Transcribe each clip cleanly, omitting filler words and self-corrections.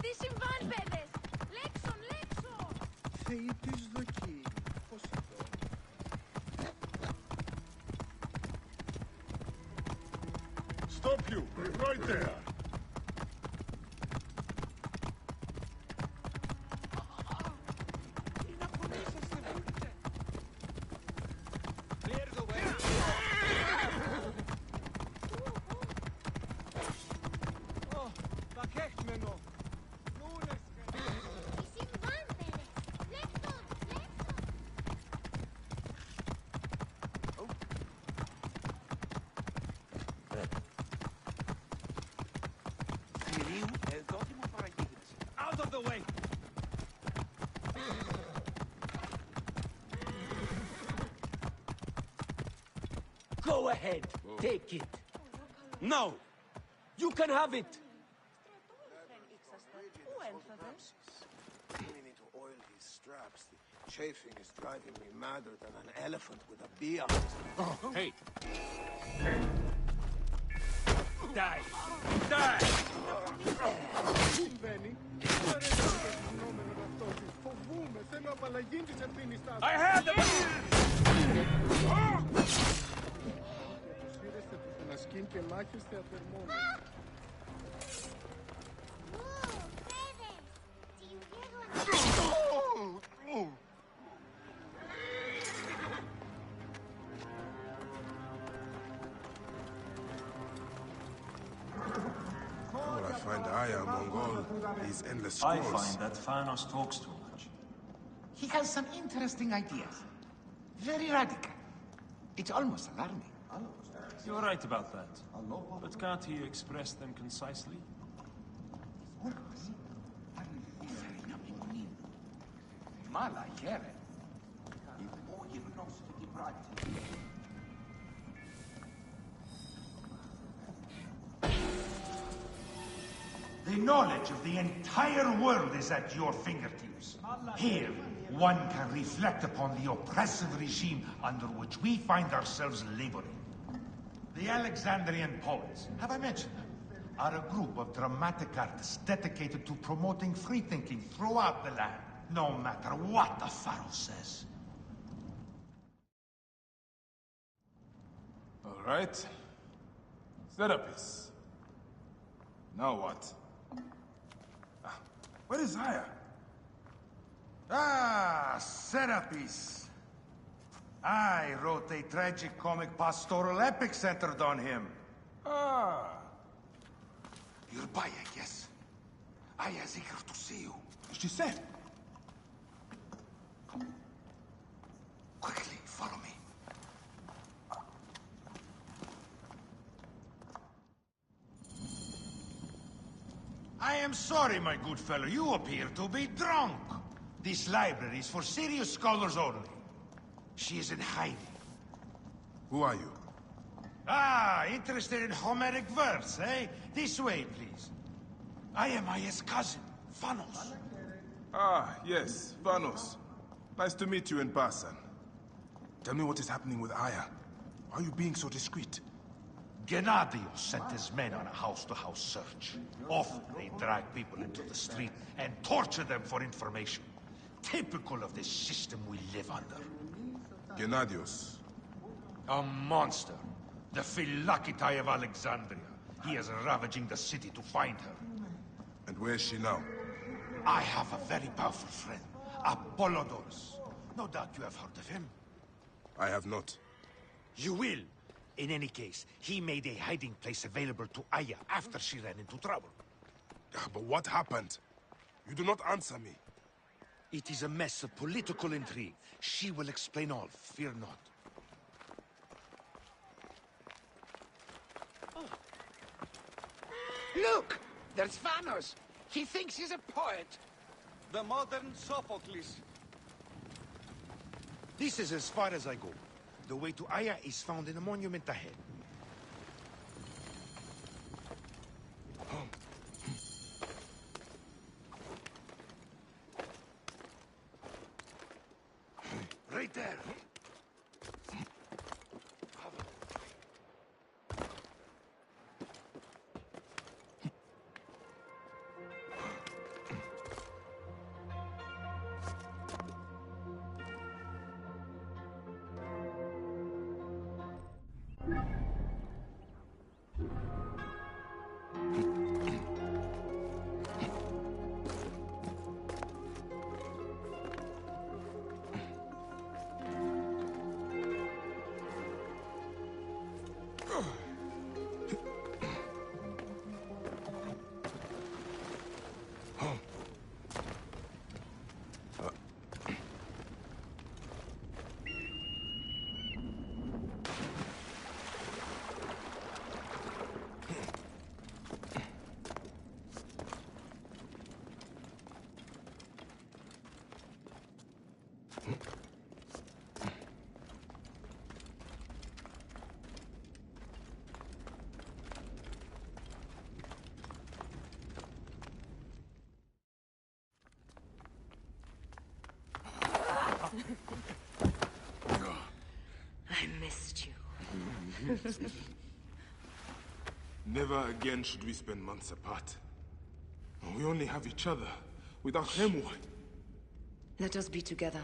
Τι συμβάν, παιδες! Λέξον, λέξον! Θεοί της δοκή. Πώς εδώ. Stop you! Right there! Out of the way! Go ahead, take it. No! You can have it! We need to oil these straps. The chafing is driving me madder than an elephant with a bee on its Oh, hey! Die! Die! συμβαίνει. Μου αρέσει το φαινόμενο αυτό. Φοβούμαι. Θέλω απαλλαγή της ευθύνης τάσης. I had them! Αποσύρεστε τους να σκύν και μάχεστε απερμόνοι. I find Aya Mongol, these endless I scrolls. find that Thanos talks too much. He has some interesting ideas. Very radical. It's almost alarming. You're right about that. But can't he express them concisely? Mala chiere. O gimnosti brati. The knowledge of the entire world is at your fingertips. Here, one can reflect upon the oppressive regime under which we find ourselves laboring. The Alexandrian poets, have I mentioned them? Are a group of dramatic artists dedicated to promoting free thinking throughout the land, no matter what the Pharaoh says. All right. Serapis. Now what? Where is Aya? Ah, Serapis. I wrote a tragic-comic pastoral epic centered on him. Ah. You're by, I guess. Aya's eager to see you. She said. Quickly, follow me. I am sorry, my good fellow. You appear to be drunk. This library is for serious scholars only. She is in hiding. Who are you? Ah, interested in Homeric verse, eh? This way, please. I am Aya's cousin, Phanos. Ah, yes, Vanos. Nice to meet you in person. Tell me what is happening with Aya. Why are you being so discreet? Gennadios sent his men on a house-to-house search. Often they drag people into the street and torture them for information. Typical of this system we live under. Gennadios. A monster. The Philakitae of Alexandria. He is ravaging the city to find her. And where is she now? I have a very powerful friend, Apollodorus. No doubt you have heard of him. I have not. You will. In any case, he made a hiding place available to Aya after she ran into trouble. But what happened? You do not answer me. It is a mess of political intrigue. She will explain all, fear not. Look! There's Vanos! He thinks he's a poet! The modern Sophocles. This is as far as I go. The way to Aya is found in a monument ahead. Right there. I missed you. Never again should we spend months apart. We only have each other. Without him, what? Let us be together.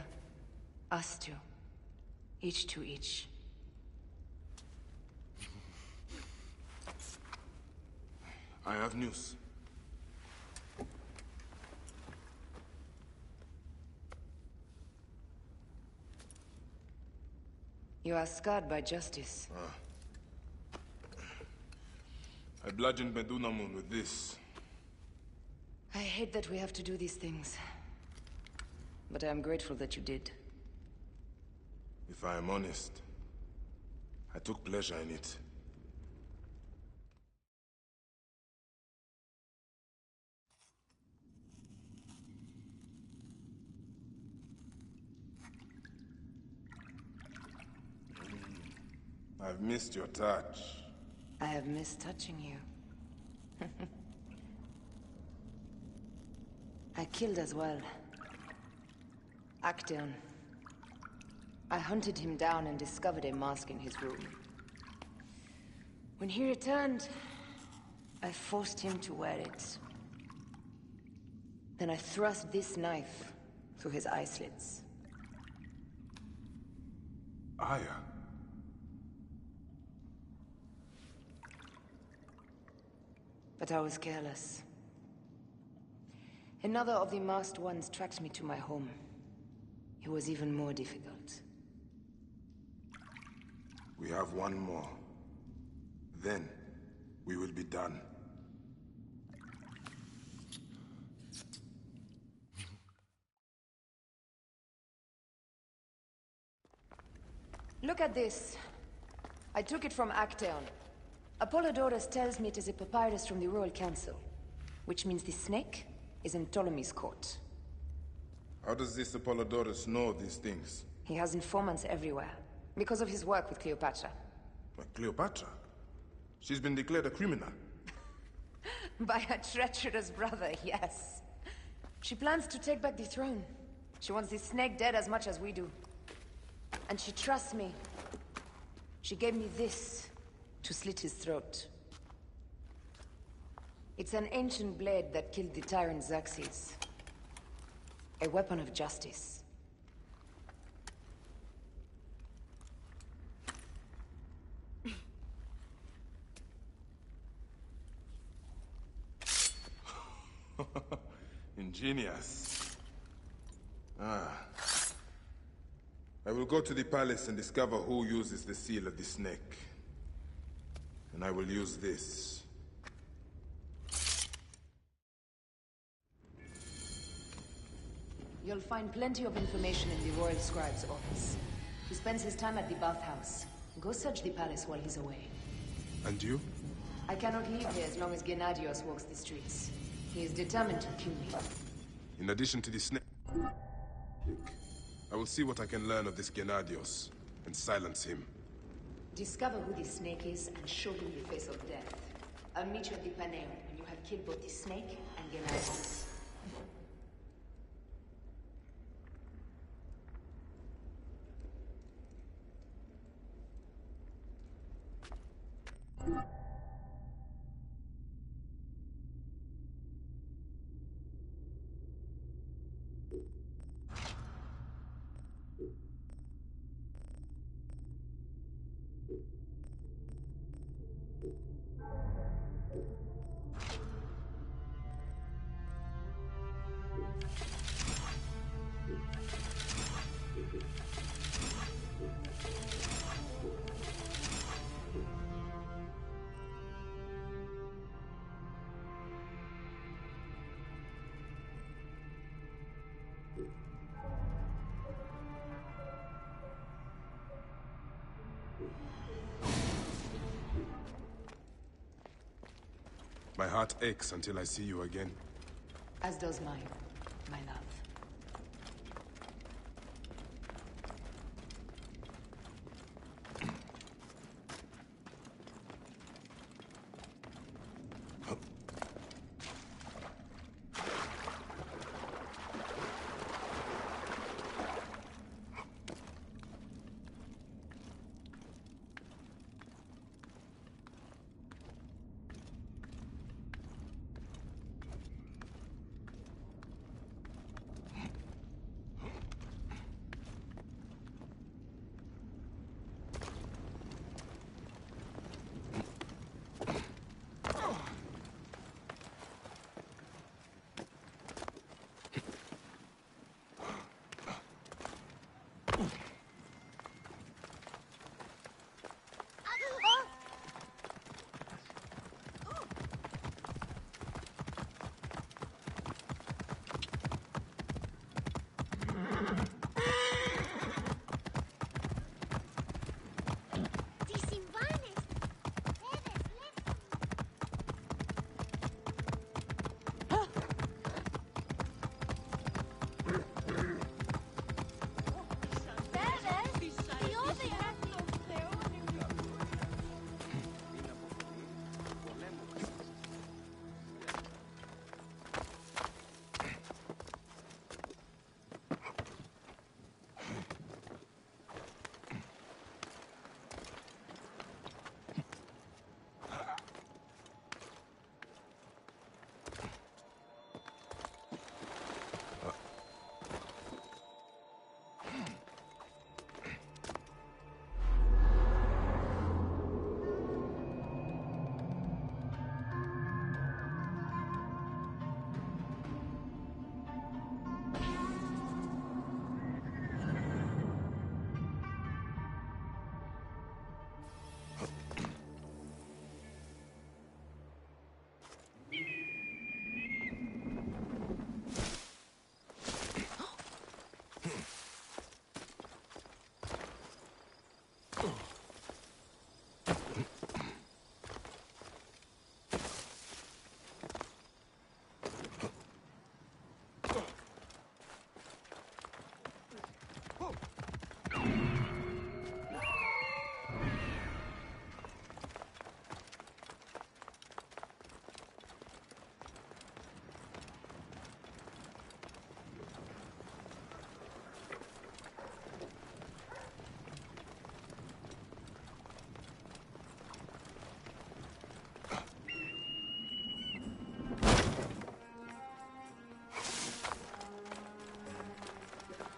Us two. Each to each. I have news. You are scarred by justice. I bludgeoned Medunamun with this. I hate that we have to do these things. But I am grateful that you did. If I am honest, I took pleasure in it. I've missed your touch. I have missed touching you. I killed as well. Actaeon. I hunted him down and discovered a mask in his room. When he returned, I forced him to wear it. Then I thrust this knife through his eye slits. Aya. But I was careless. Another of the masked ones tracked me to my home. It was even more difficult. We have one more. Then, we will be done. Look at this. I took it from Actaeon. Apollodorus tells me it is a papyrus from the Royal Council, which means the snake is in Ptolemy's court. How does this Apollodorus know these things? He has informants everywhere, because of his work with Cleopatra. But Cleopatra? She's been declared a criminal. By her treacherous brother, yes. She plans to take back the throne. She wants the snake dead as much as we do. And she trusts me. She gave me this to slit his throat. It's an ancient blade that killed the tyrant Xerxes. A weapon of justice. Ingenious. I will go to the palace and discover who uses the seal of the snake. And I will use this. You'll find plenty of information in the Royal Scribe's office. He spends his time at the bathhouse. Go search the palace while he's away. And you? I cannot leave here as long as Gennadios walks the streets. He is determined to kill me. In addition to the snake, I will see what I can learn of this Gennadios and silence him. Discover who this snake is and show him the face of death. I'll meet you at the Paneo when you have killed both the snake and Gennadios. My heart aches until I see you again. As does mine, my love.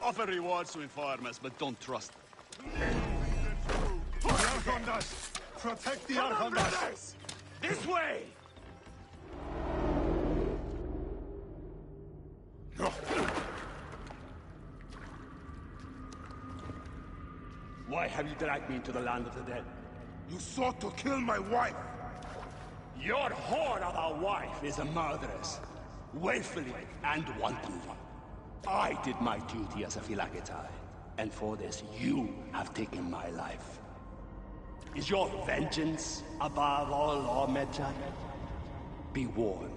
Offer rewards to informers, but don't trust them. The Archondas! Protect the Archondas! This way! Why have you dragged me into the land of the dead? You sought to kill my wife! Your whore of a wife is a murderess, willfully and wantonly. I did my duty as a Phylagetai, and for this you have taken my life. Is your vengeance above all law, Medjay? Be warned.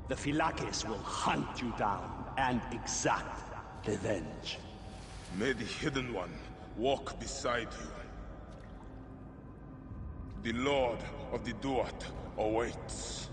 the Phylakes will hunt you down and exact revenge. May the Hidden One walk beside you. The Lord of the Duat awaits.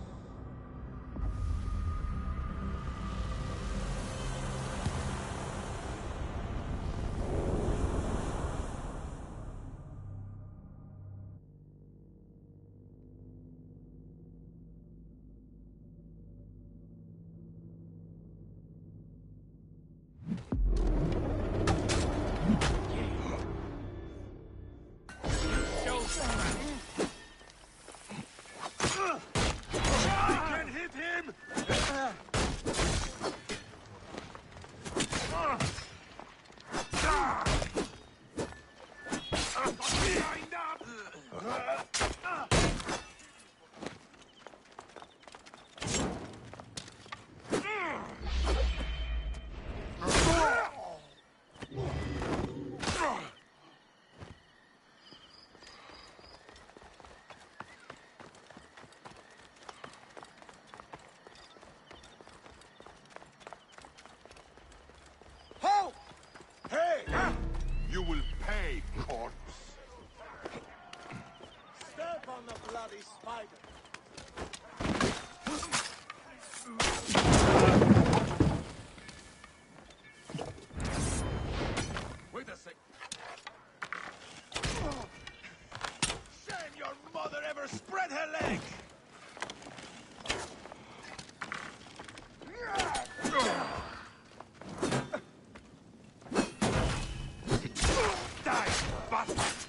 You will pay, corpse. Step on the bloody spider. Wait a sec. Shame your mother ever spread her leg! Die, bastard!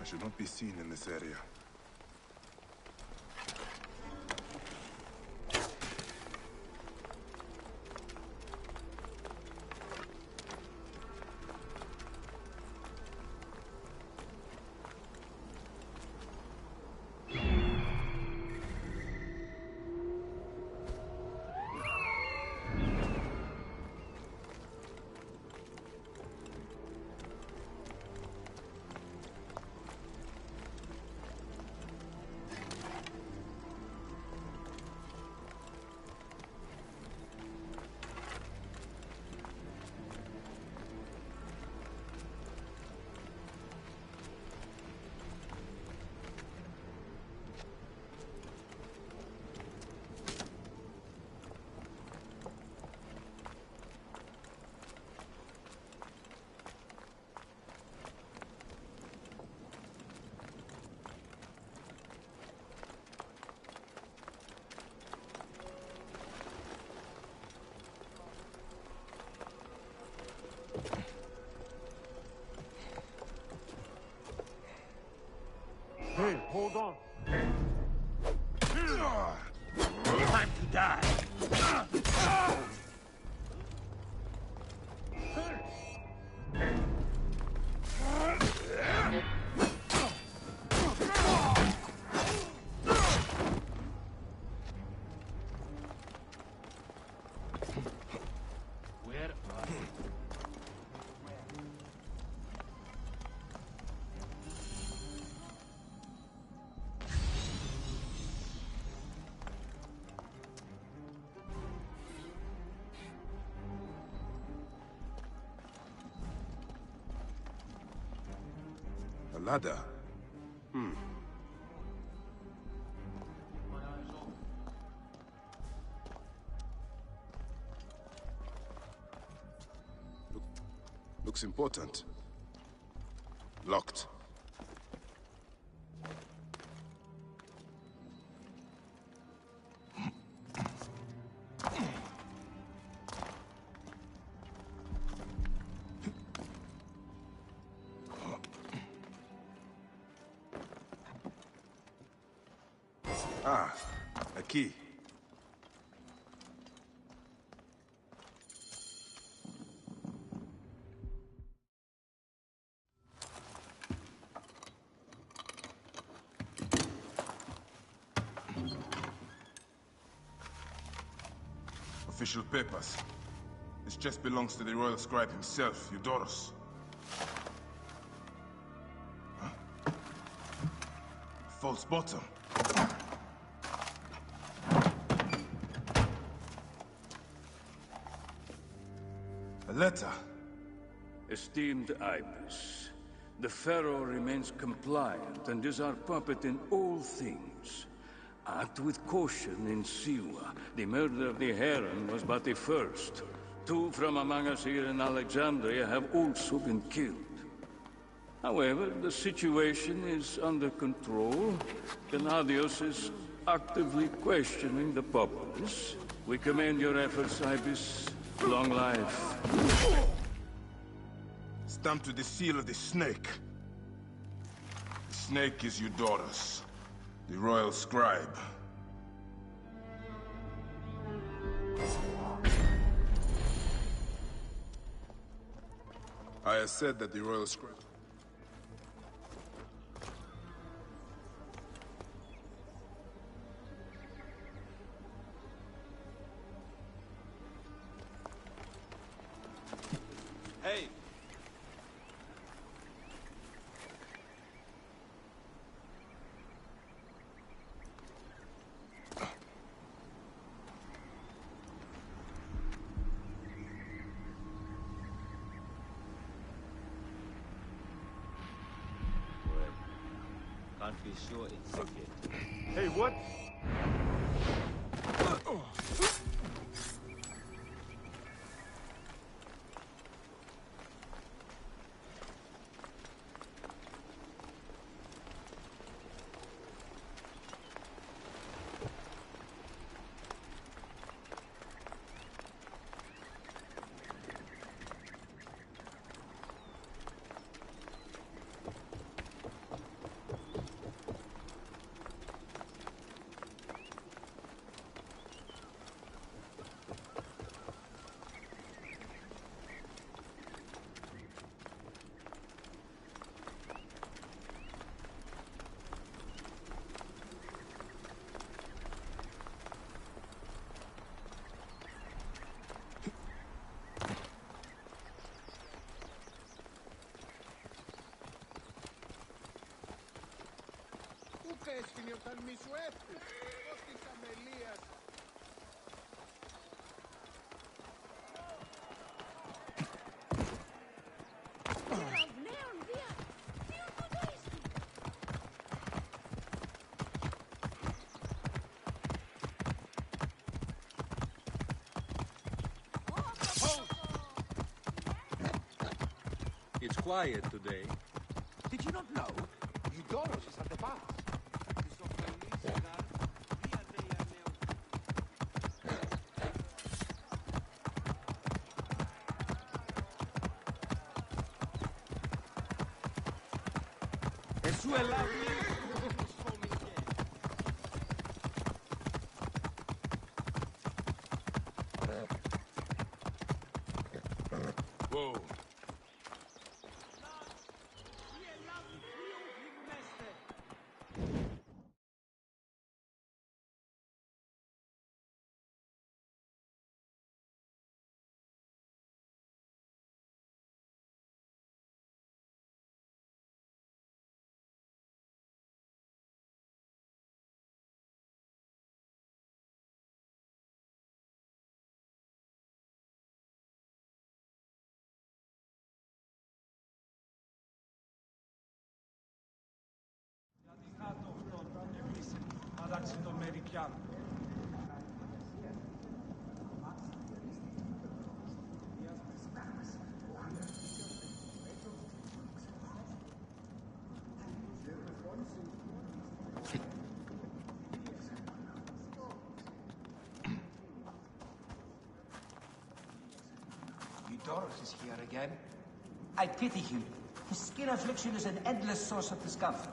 I should not be seen in this area. ladder. Looks important. Locked. Ah, a key. Official papers. This chest belongs to the royal scribe himself, Eudoros. Huh? False bottom. A letter. Esteemed Ibis, the Pharaoh remains compliant and is our puppet in all things. Act with caution in Siwa. The murder of the Heron was but the first. 2 from among us here in Alexandria have also been killed. However, the situation is under control. Gennadios is actively questioning the populace. We commend your efforts, Ibis. Long life. Stamped with the seal of the snake. The snake is Eudoros, the royal scribe. I have said that the royal scribe... Hey! Can't be sure it's okay. Hey, what? Έσκυνε όταν μη σου έφτιαξε. Ως της αμελίας. It's quiet today. Did you not know? Eudoros is at the bath. Σου ελάβει. Whoa. americano. Doris is here again. I pity him. His skin affliction is an endless source of discomfort.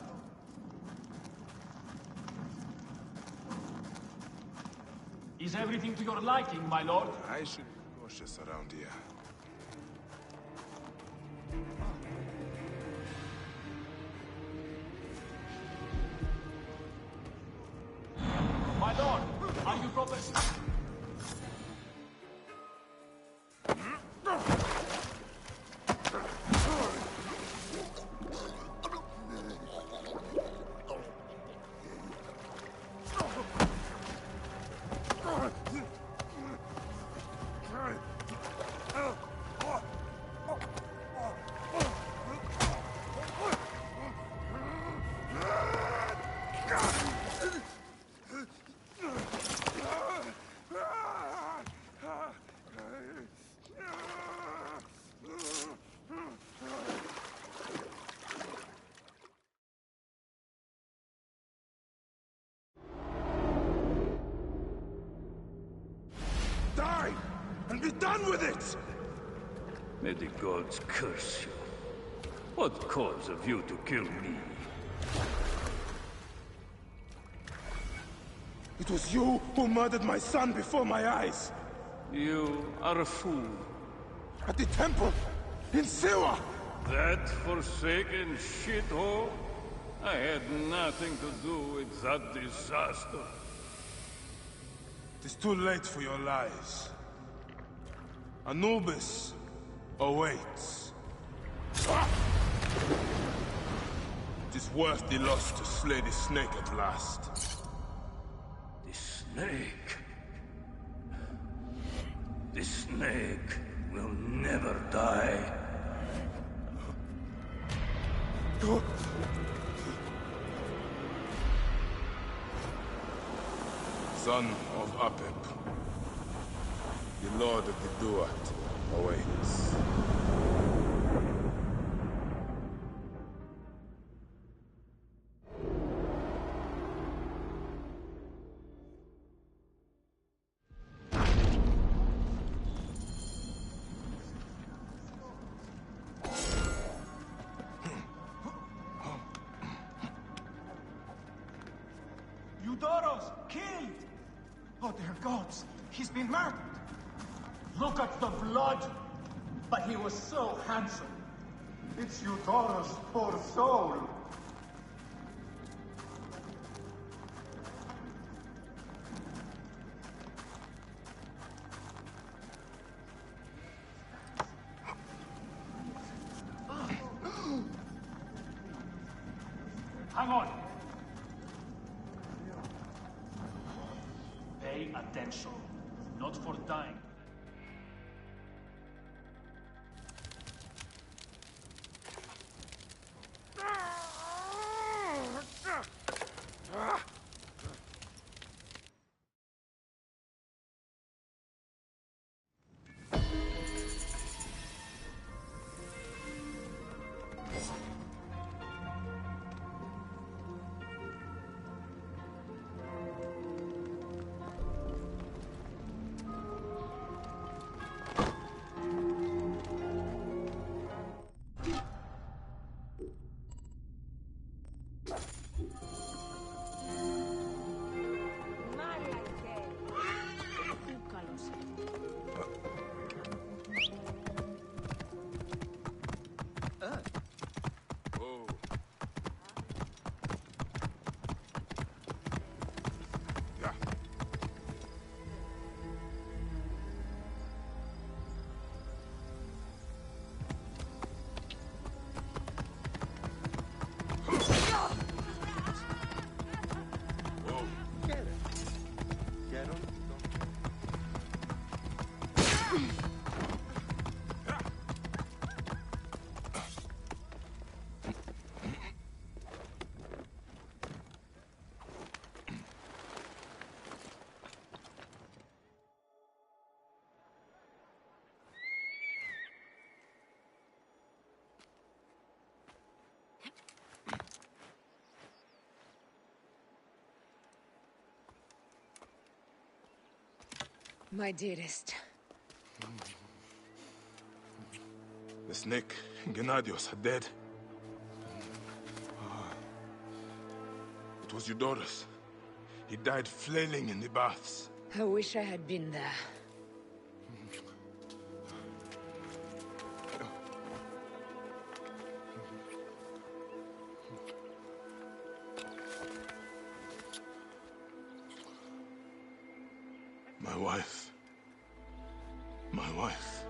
Is everything to your liking, my lord? I should be cautious around here. My lord, are you proper? Die! And be done with it! May the gods curse you. What cause have you to kill me? It was you who murdered my son before my eyes! You are a fool. At the temple! In Siwa! That forsaken shithole? I had nothing to do with that disaster. It is too late for your lies. Anubis awaits. It is worth the loss to slay the snake at last. The snake? The snake will never die. Son of Apep, the Lord of the Duat awaits. Eudoros, killed! Oh, dear gods, he's been murdered! Look at the blood! But he was so handsome. It's Eudoros, poor soul. Hang on. Pay attention. Not for dying. My dearest. The snake and Gennadios are dead. It was Eudorus. He died flailing in the baths. I wish I had been there. My wife. My wife.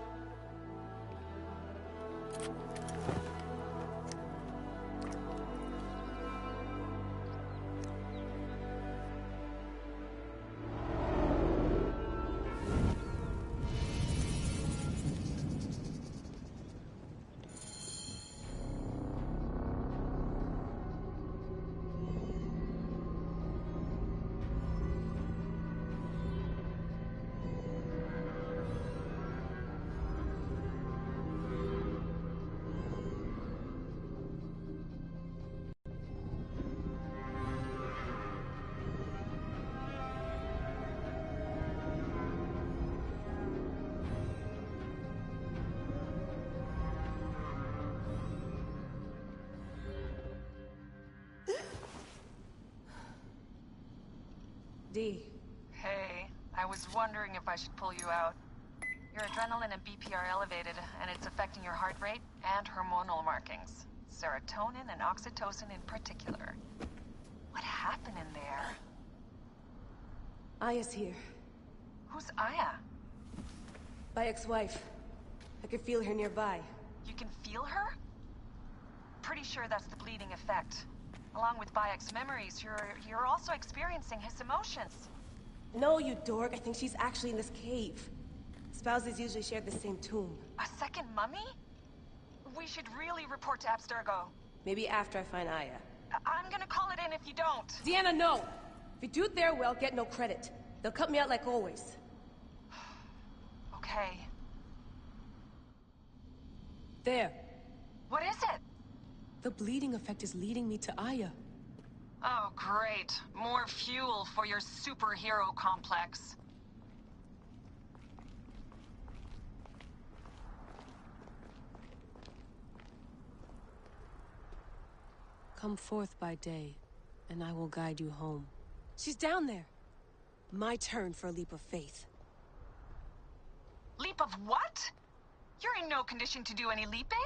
D. Hey, I was wondering if I should pull you out. Your adrenaline and BP are elevated, and it's affecting your heart rate and hormonal markings. Serotonin and oxytocin in particular. What happened in there? Aya's here. Who's Aya? My ex-wife. I could feel her nearby. You can feel her? Pretty sure that's the bleeding effect. Along with Bayek's memories, you're also experiencing his emotions. No, you dork. I think she's actually in this cave. Spouses usually share the same tomb. A second mummy? We should really report to Abstergo. Maybe after I find Aya. I'm gonna call it in if you don't. Deanna, no! If you do it there, well, get no credit. They'll cut me out like always. Okay. There. What is it? The bleeding effect is leading me to Aya. Oh, great. More fuel for your superhero complex. Come forth by day, and I will guide you home. She's down there. My turn for a leap of faith. Leap of what? You're in no condition to do any leaping?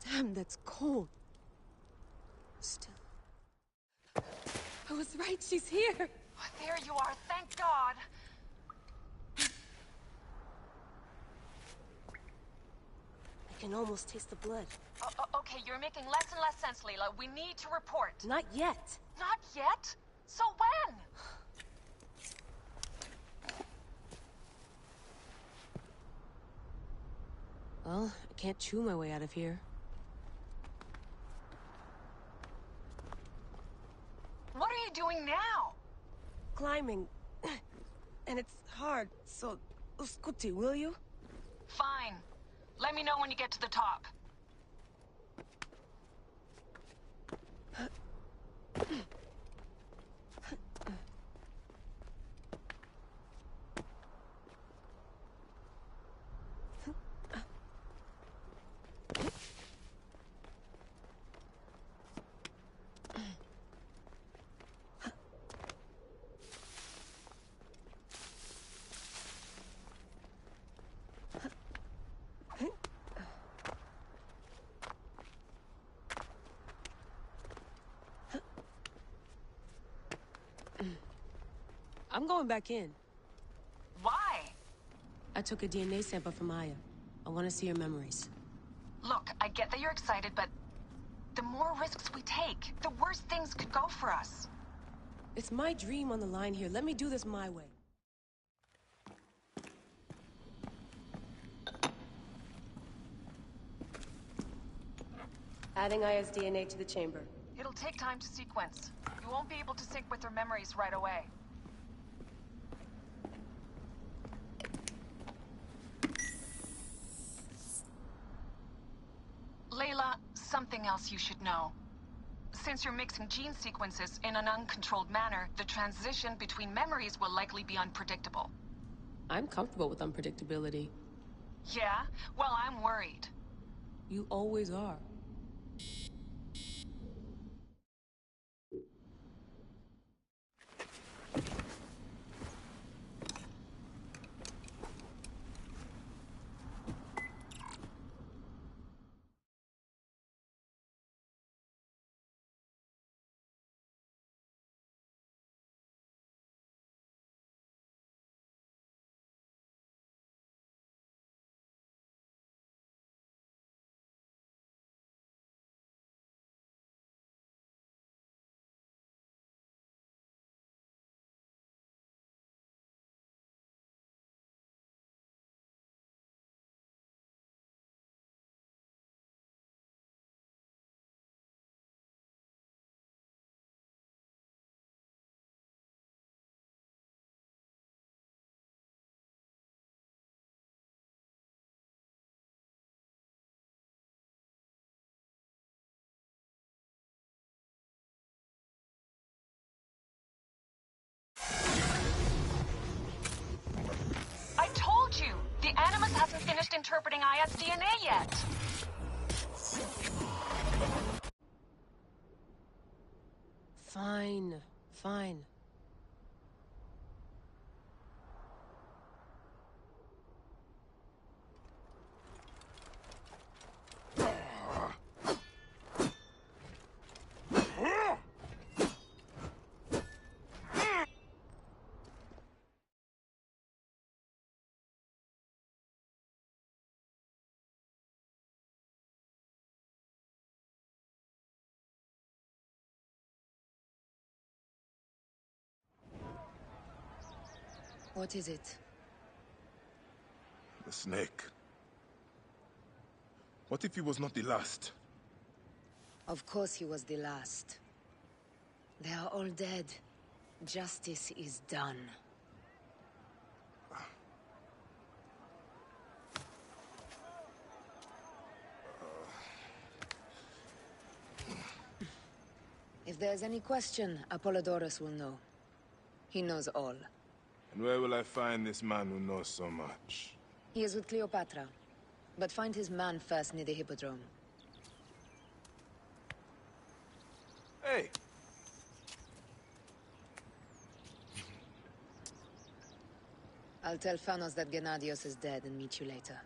Damn, that's cold. Still. I was right, she's here! Oh, there you are, thank God! I can almost taste the blood. Okay, you're making less and less sense, Leela. We need to report. Not yet. Not yet? So when? Well, I can't chew my way out of here. What are you doing now? Climbing. And it's hard, so... Scuti, will you? Fine. Let me know when you get to the top. I'm going back in. Why? I took a DNA sample from Aya. I want to see her memories. Look, I get that you're excited, but the more risks we take, the worse things could go for us. It's my dream on the line here. Let me do this my way. Adding Aya's DNA to the chamber. It'll take time to sequence. You won't be able to sync with her memories right away. something else you should know. Since you're mixing gene sequences in an uncontrolled manner, the transition between memories will likely be unpredictable. I'm comfortable with unpredictability. Yeah? Well, I'm worried. You always are. I told you! The Animus hasn't finished interpreting Aya's DNA yet! Fine. Fine. What is it? The snake. What if he was not the last? Of course he was the last. They are all dead. Justice is done. If there's any question, Apollodorus will know. He knows all. And where will I find this man who knows so much? He is with Cleopatra. But find his man first near the Hippodrome. Hey! I'll tell Phanos that Gennadios is dead and meet you later.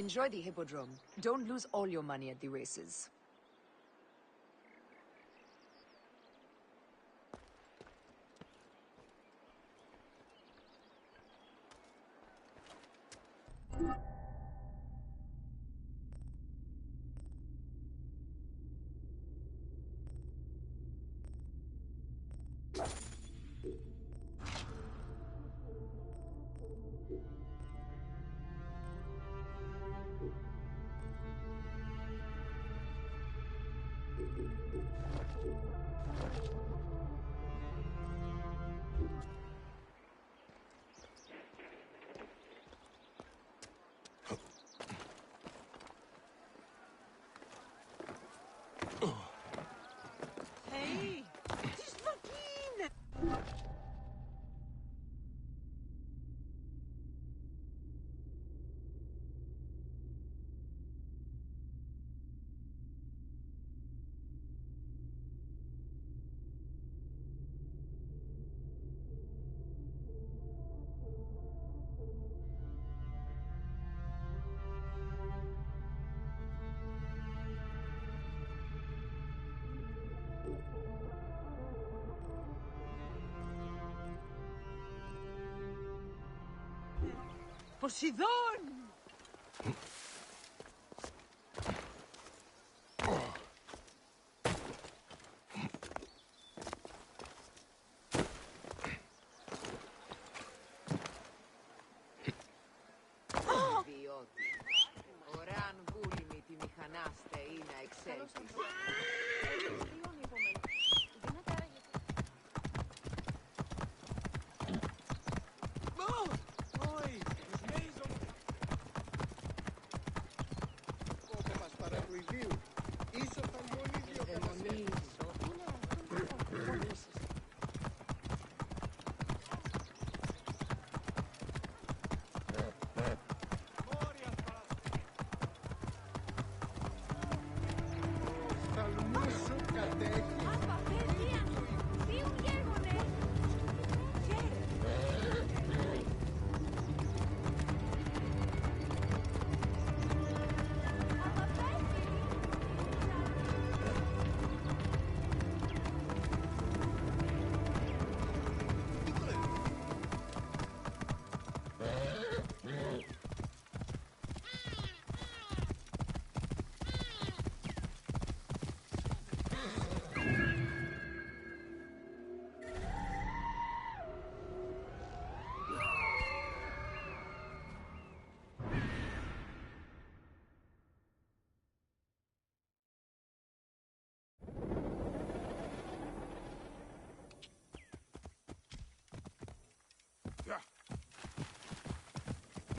Enjoy the Hippodrome. Don't lose all your money at the races. Hey! This fucking... Poseidon!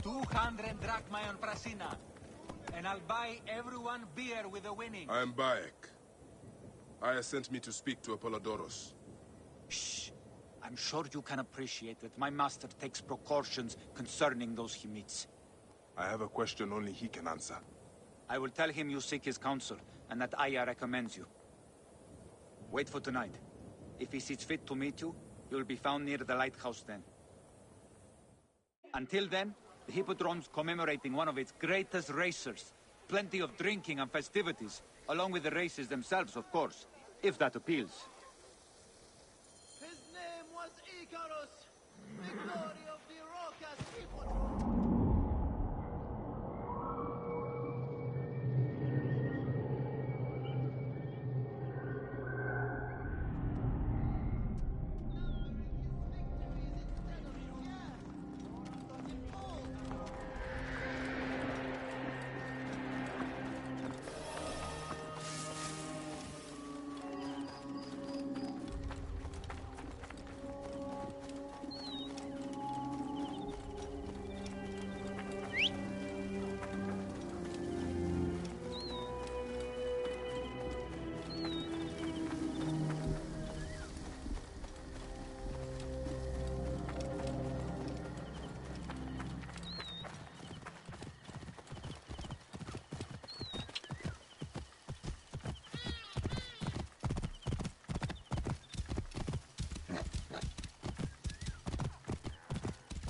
200 drachma on Prasina. And I'll buy everyone beer with the winnings. I am Bayek. Aya sent me to speak to Apollodoros. Shh. I'm sure you can appreciate that my master takes precautions concerning those he meets. I have a question only he can answer. I will tell him you seek his counsel, and that Aya recommends you. Wait for tonight. If he sees fit to meet you, he will be found near the lighthouse then. Until then, the Hippodrome's commemorating one of its greatest racers. Plenty of drinking and festivities, along with the races themselves, of course, if that appeals. His name was Icarus, the glory of the Rocas Hippodrome.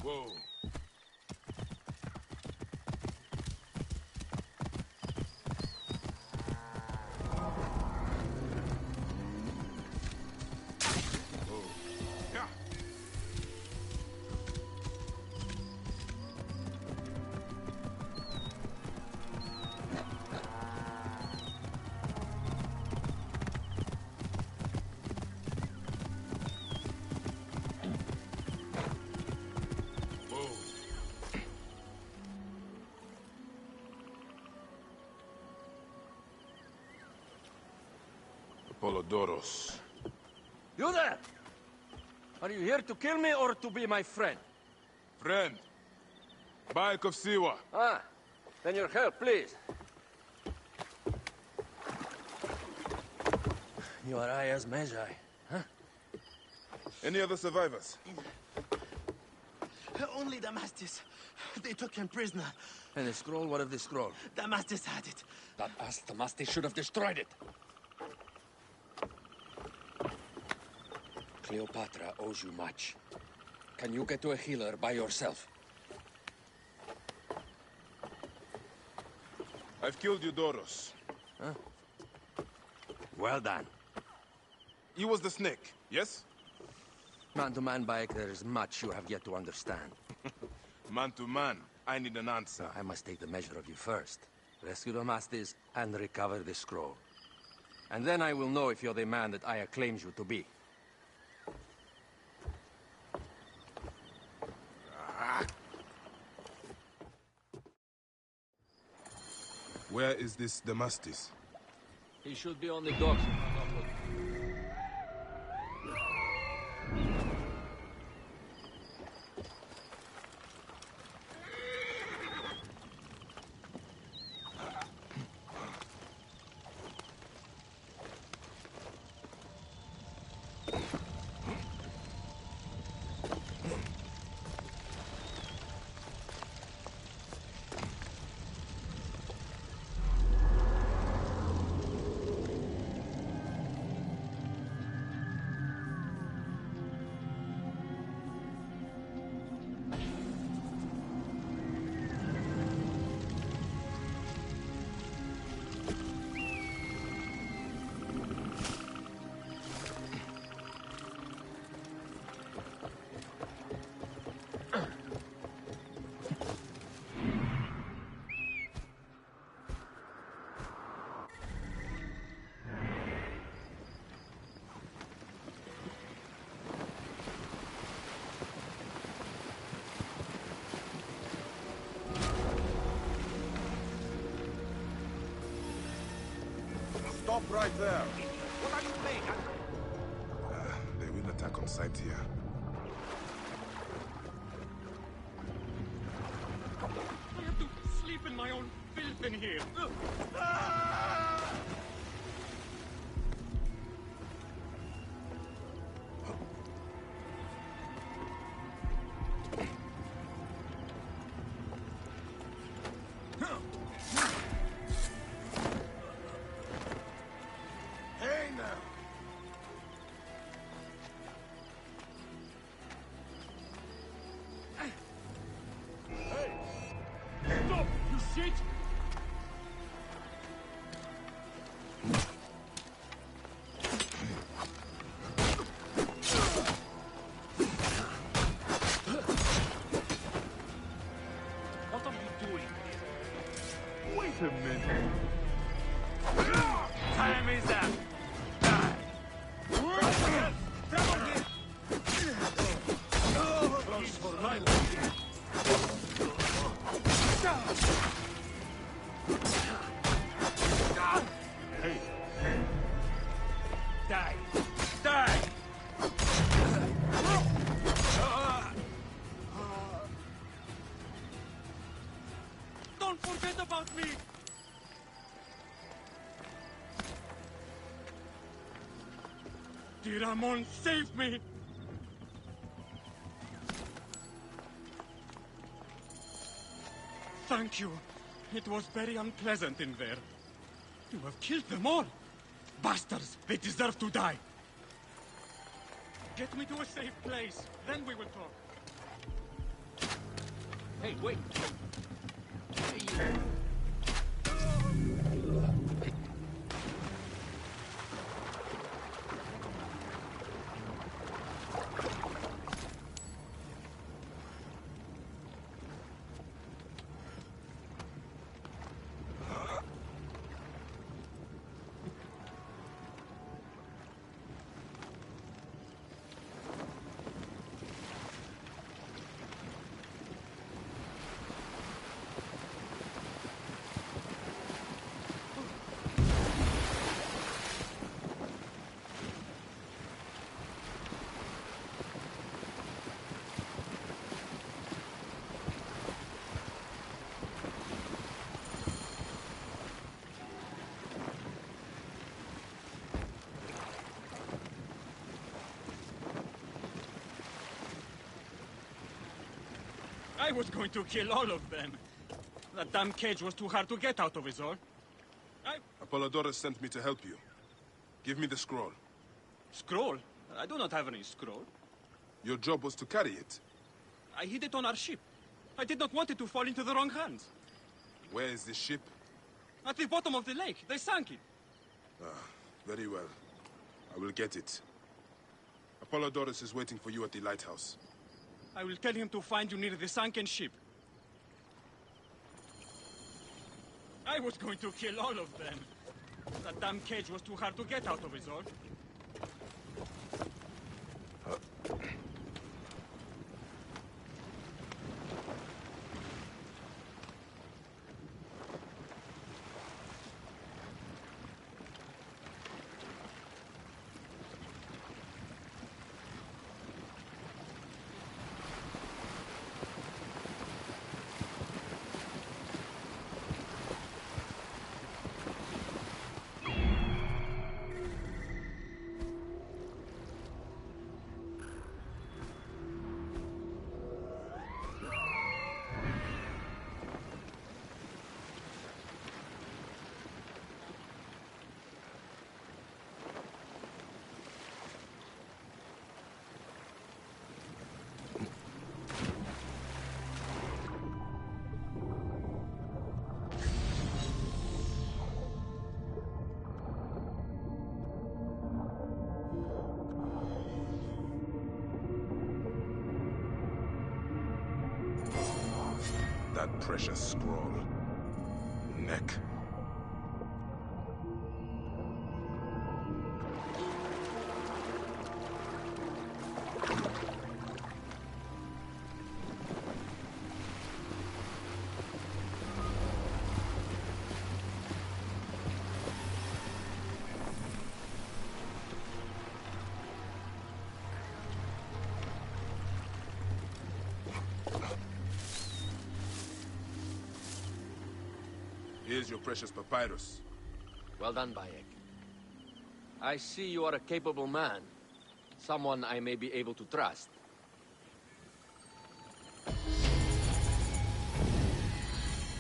Whoa. Apollodoros. You there! Are you here to kill me or to be my friend? Friend. Bayek of Siwa. Ah, then your help, please. You are Aya's Magi, huh? Any other survivors? Only Damastis. They took him prisoner. And the scroll? What of the scroll? Damastis had it. That ass Damastis should have destroyed it. Cleopatra owes you much. Can you get to a healer by yourself? I've killed Eudoros. Huh? Well done. He was the snake, yes? Man to man, Bayek, there is much you have yet to understand. Man to man, I need an answer. I must take the measure of you first. Rescue Damastis and recover the scroll. And then I will know if you're the man that Aya claims you to be. Where is this Damastis? He should be on the docks. Stop right there! What are you playing at? They will attack on sight here. in here. Hey now! Stop, you shit! What are you doing here? Wait a minute. Time is up! Die! Close for my Hey! Die! Die! Don't forget about me! Diramon, save me! Thank you. It was very unpleasant in there. You have killed them all. Bastards, they deserve to die. Get me to a safe place, then we will talk. Hey, wait. Hey. I was going to kill all of them. That damn cage was too hard to get out of, is all. Apollodorus sent me to help you. Give me the scroll. Scroll? I do not have any scroll. Your job was to carry it. I hid it on our ship. I did not want it to fall into the wrong hands. Where is this ship? At the bottom of the lake. They sank it. Ah, very well. I will get it. Apollodorus is waiting for you at the lighthouse. I will tell him to find you near the sunken ship. I was going to kill all of them. That damn cage was too hard to get out of, is all. That precious scroll. Neck. Here's your precious papyrus. Well done, Bayek. I see you are a capable man. Someone I may be able to trust. The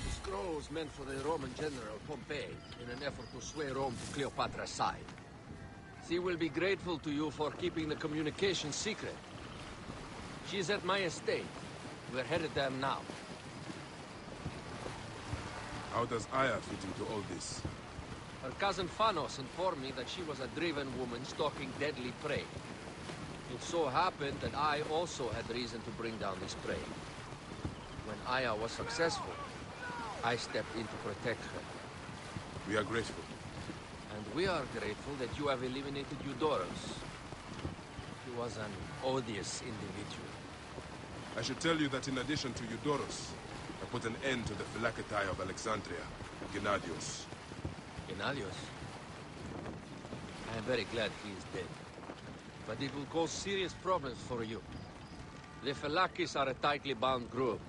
scroll was meant for the Roman general Pompey in an effort to sway Rome to Cleopatra's side. She will be grateful to you for keeping the communication secret. She is at my estate. We're headed there now. How does Aya fit into all this? Her cousin Phanos informed me that she was a driven woman stalking deadly prey. It so happened that I also had reason to bring down this prey. When Aya was successful, I stepped in to protect her. We are grateful. And we are grateful that you have eliminated Eudorus. He was an odious individual. I should tell you that in addition to Eudorus, I put an end to the Phylaketae of Alexandria, Gennadios. Gennadios? I am very glad he is dead. But it will cause serious problems for you. The Phylakes are a tightly bound group.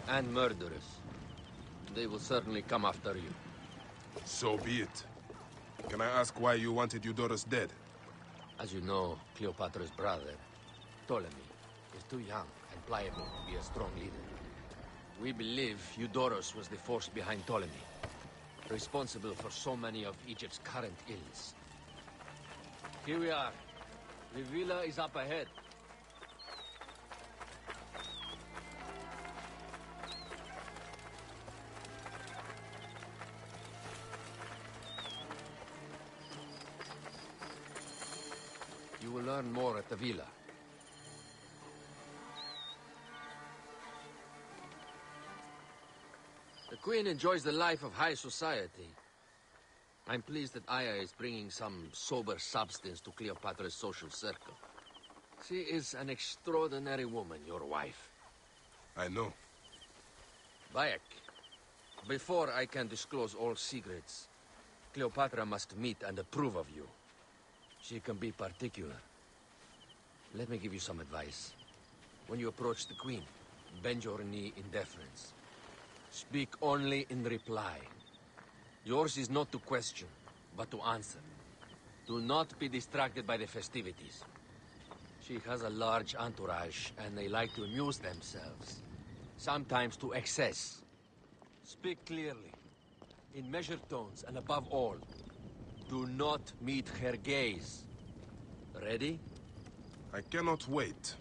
And murderers. They will certainly come after you. So be it. Can I ask why you wanted Eudorus dead? As you know, Cleopatra's brother, Ptolemy, is too young and pliable to be a strong leader. We believe Eudorus was the force behind Ptolemy, responsible for so many of Egypt's current ills. Here we are. The villa is up ahead. You will learn more at the villa. The Queen enjoys the life of high society. I'm pleased that Aya is bringing some sober substance to Cleopatra's social circle. She is an extraordinary woman, your wife. I know. Bayek, before I can disclose all secrets, Cleopatra must meet and approve of you. She can be particular. Let me give you some advice. When you approach the Queen, bend your knee in deference. Speak only in reply. Yours is not to question, but to answer. Do not be distracted by the festivities. She has a large entourage, and they like to amuse themselves. Sometimes to excess. Speak clearly, in measured tones, and above all, do not meet her gaze. Ready? I cannot wait.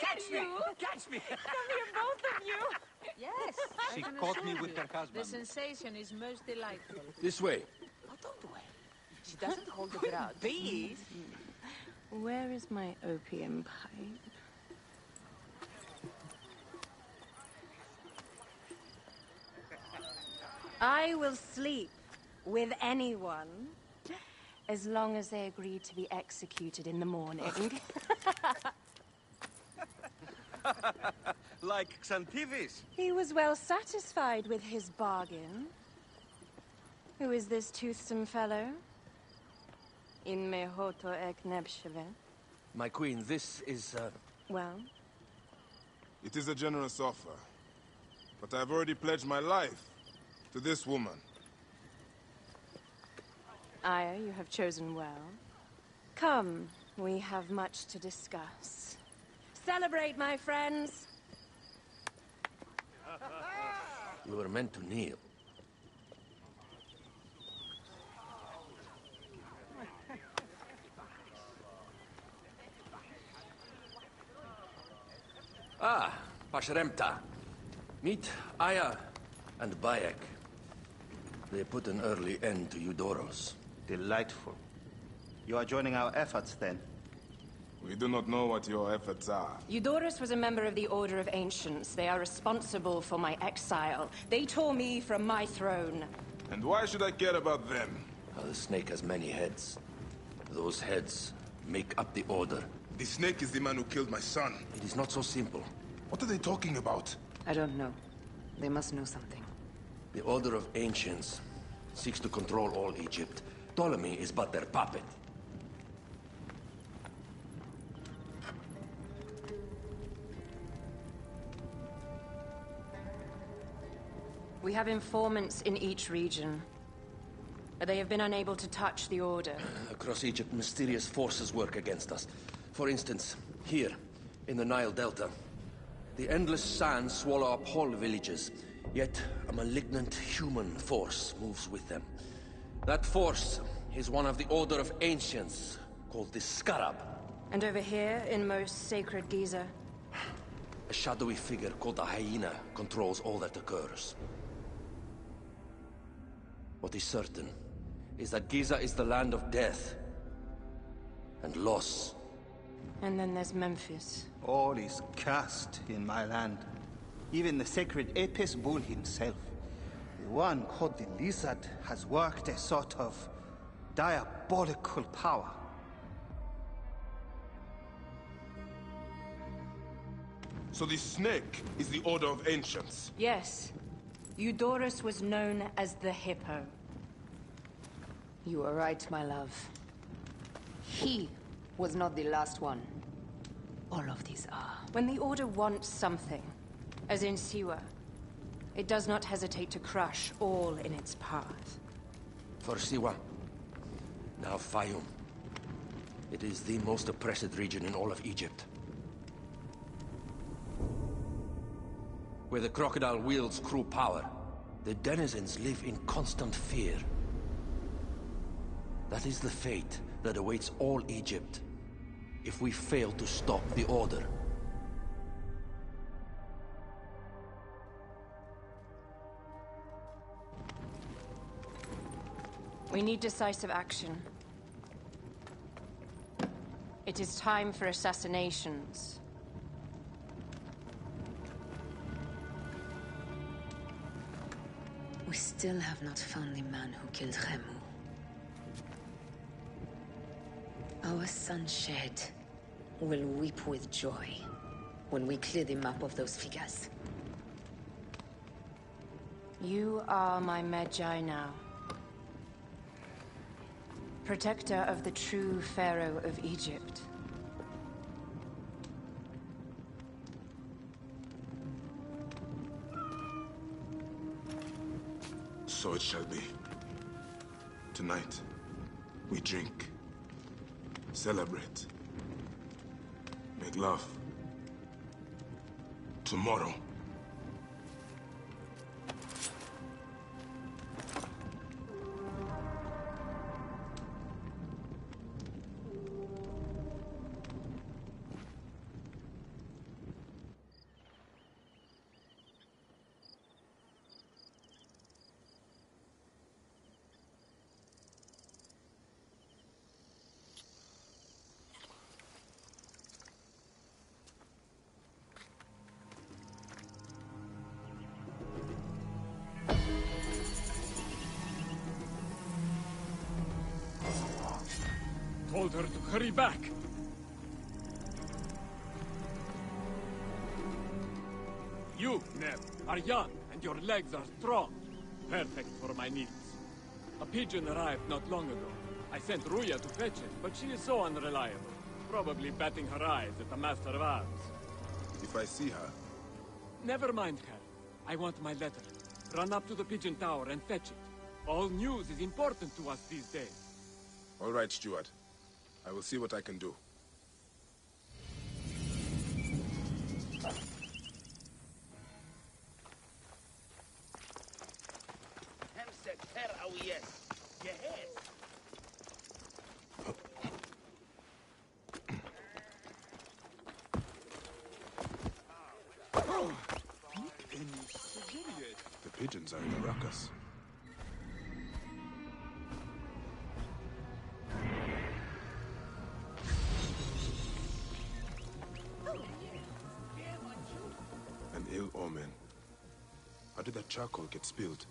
Catch me! Catch me! Come here, both of you! Yes, She I can caught assure me with you. her husband. The sensation is most delightful. This way. Oh, don't worry. She doesn't hold a grudge. Please. Where is my opium pipe? I will sleep with anyone as long as they agree to be executed in the morning. Like Xantivis. He was well satisfied with his bargain. Who is this toothsome fellow? In mehoto ek nebsheve. My queen, this is, Well? It is a generous offer. But I've already pledged my life to this woman. Aya, you have chosen well. Come, we have much to discuss. Celebrate, my friends! you were meant to kneel. Ah, Pashremta. Meet Aya and Bayek. They put an early end to Eudorus. Delightful. You are joining our efforts, then? We do not know what your efforts are. Eudorus was a member of the Order of Ancients. They are responsible for my exile. They tore me from my throne. And why should I care about them? The snake has many heads. Those heads make up the Order. The snake is the man who killed my son. It is not so simple. What are they talking about? I don't know. They must know something. The Order of Ancients seeks to control all Egypt. Ptolemy is but their puppet. We have informants in each region, but they have been unable to touch the Order. Across Egypt, mysterious forces work against us. For instance, here, in the Nile Delta, the endless sands swallow up whole villages, yet a malignant human force moves with them. That force is one of the Order of Ancients, called the Scarab. And over here, in most sacred Giza? A shadowy figure called the Hyena controls all that occurs. What is certain is that Giza is the land of death and loss. And then there's Memphis. All is cursed in my land. Even the sacred Apis bull himself. The one called the Lizard has worked a sort of diabolical power. So the snake is the Order of Ancients? Yes. Eudorus was known as the Hippo. You are right, my love. He was not the last one. All of these are. When the Order wants something, as in Siwa, it does not hesitate to crush all in its path. For Siwa, now Fayum. It is the most oppressed region in all of Egypt. Where the crocodile wields cruel power, the denizens live in constant fear. That is the fate that awaits all Egypt if we fail to stop the Order. We need decisive action. It is time for assassinations. We still have not found the man who killed Khemu. Our son Shed will weep with joy when we clear the map of those figures. You are my Magi now. Protector of the true Pharaoh of Egypt. So it shall be. Tonight, we drink, celebrate, make love. Tomorrow, Told her to hurry back. You, Neb, are young and your legs are strong. Perfect for my needs. A pigeon arrived not long ago. I sent Ruya to fetch it, but she is so unreliable. Probably batting her eyes at the Master of Arms. if I see her, Never mind her. I want my letter. Run up to the pigeon tower and fetch it. All news is important to us these days. all right, Steward. I will see what I can do. The pigeons are in a ruckus. An ill omen. How did that charcoal get spilled?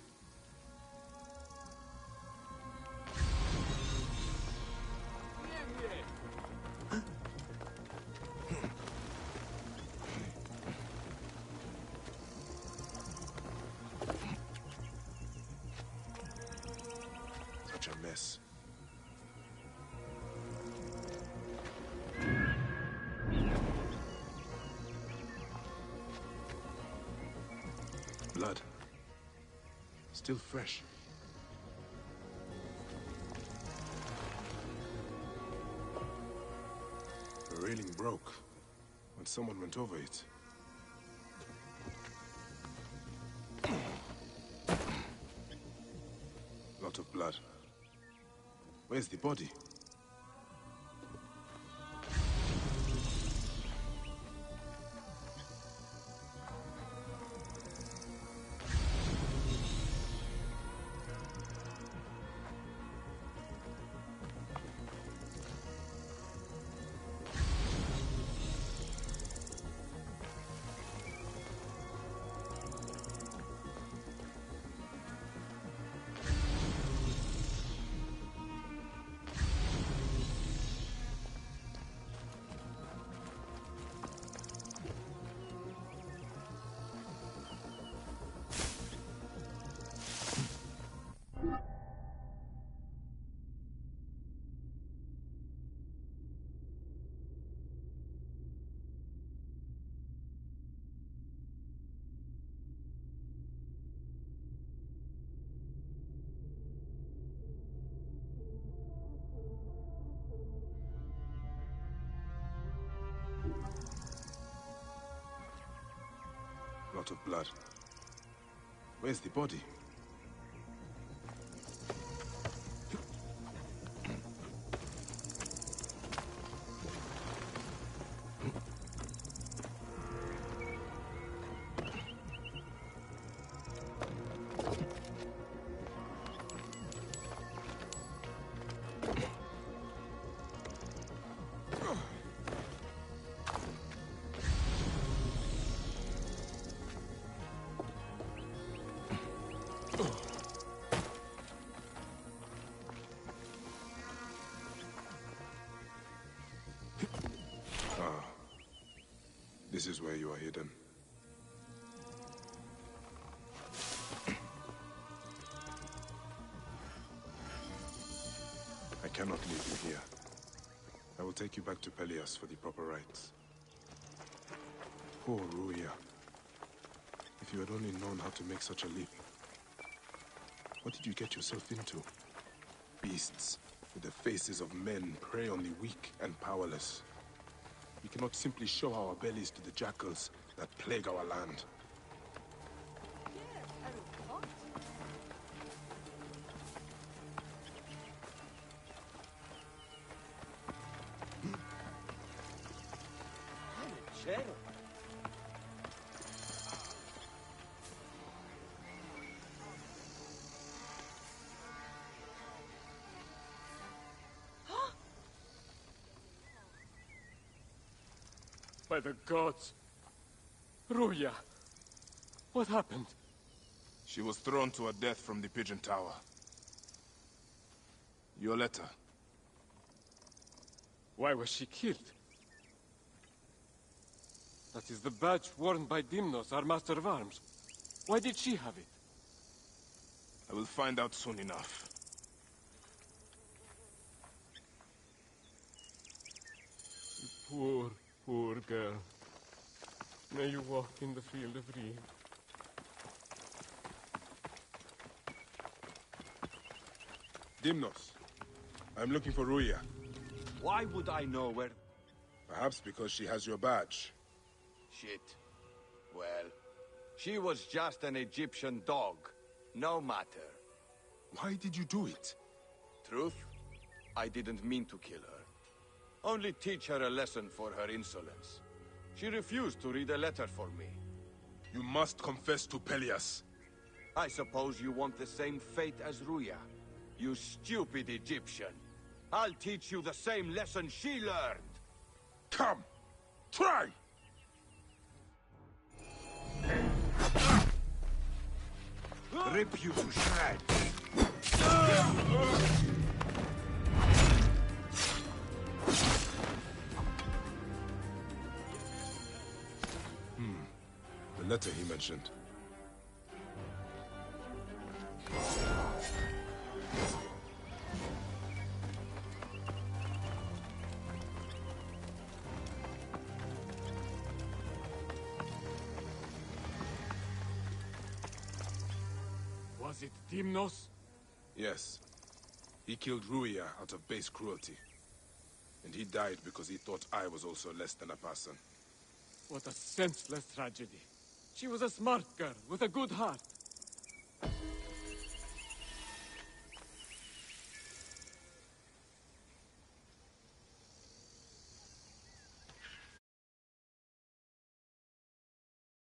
Still fresh. The railing broke when someone went over it. Lot of blood. Where's the body? Lot of blood. Where's the body? This is where you are hidden. I cannot leave you here. I will take you back to Pelias for the proper rites. Poor Ruia. If you had only known how to make such a leap. What did you get yourself into? Beasts with the faces of men prey on the weak and powerless. We cannot simply show our bellies to the jackals that plague our land. By the gods! Ruya! What happened? She was thrown to her death from the Pigeon Tower. Your letter. Why was she killed? That is the badge worn by Dimnos, our master of arms. Why did she have it? I will find out soon enough. Poor, poor girl. May you walk in the field of reed. Dimnos, I'm looking for Ruya. Why would I know where... Perhaps because she has your badge. Shit. Well, she was just an Egyptian dog. No matter. Why did you do it? Truth? I didn't mean to kill her. Only teach her a lesson for her insolence. She refused to read a letter for me. You must confess to Pelias. I suppose you want the same fate as Ruya. You stupid Egyptian. I'll teach you the same lesson she learned. Come! Try! Rip you to shreds. The letter he mentioned. Was Is it Timnos? Yes. He killed Ruia out of base cruelty. And he died because he thought I was also less than a person. What a senseless tragedy. She was a smart girl with a good heart.